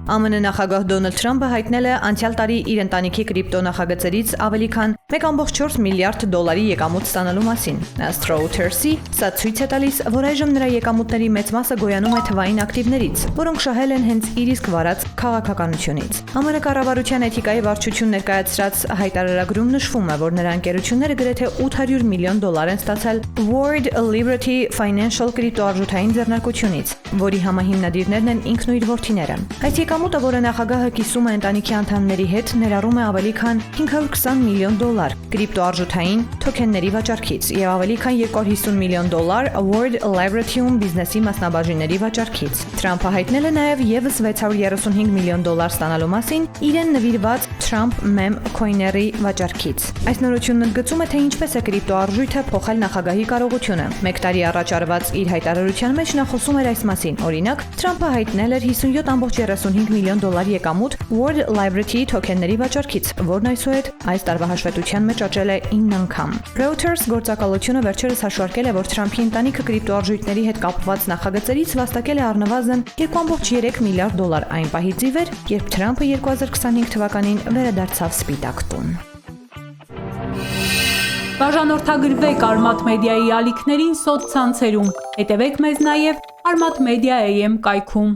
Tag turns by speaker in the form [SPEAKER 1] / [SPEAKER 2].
[SPEAKER 1] ԱՄՆ նախագահ Դոնալդ Թրամփը հայտնել է անցյալ տարի իր ընտանիքի կրիպտո նախագծերից ավելի քան 1.4 միլիարդ դոլարի եկամուտ ստանալու մասին։ Ըստ Reuters-ի, սա ցույց է տալիս, որ այժմ նրա եկամուտների մեծ մասը գոյանում է թվային ակտիվներից, որոնք շահել են հենց իր իսկ վարած քաղաքականությունից։ ԱՄՆ կառավարության էթիկայի վարչություն ներկայացրած հայտարարագրում նշվում է, որ նրա ընկերությունները գրեթե $800 միլիոն են ստացել World Liberty Financial կրիպտոարժութային ձեռնարկությունից, որի համահիմնադիրներն են ինքն ու իր որդիները։ Այս եկամուտը, որը նախագահը կիսում է ընտանիքի անդամների հետ, ներառում է ավելի քան $520 միլիոն կրիպտոարժութային թոքենների վաճառքից եւ ավելի քան $250 միլիոն World Liberty-ում բիզնեսի մասնաբաժինների վաճառքից։ Թրամփը հայտնել է նաեւ եւս $635 միլիոն ստանալու մասին իրեն նվիրված Trump Meme Coin-երի վաճառքից։ Այս նորությունն ընդգծում է, թե ինչպես է կրիպտոարժույթը փոխել նախագահի կարողությունը։ Մեկ տարի առաջ արված իր հայտարարության մեջ նա խոսում էր այս մասին։ Օրինակ, Թրամփը հայտնել էր $57.35 միլիոն եկամուտ World Liberty թոքենների վաճառքից, որն այսուհետ այս տարվա հաշվետվության մեջ աճել է 9 անգամ։ Reuters գործակալությունը վերջերս հաշվարկել է, որ Թրամփի ընտանիքը կրիպտոարժույթների հետ կապված նախագծերից վաստակել է առնվազն $2.3 միլիարդ այն պահից ի վեր, երբ Թրամփը 2025 թվականին վերադարձավ Սպիտակ տուն։
[SPEAKER 2] Բաժանորդագրվեք Արմատ մեդիայի ալիքներին սոցցանցերում, հետևեք մեզ նաև Armat Media AM կայքում։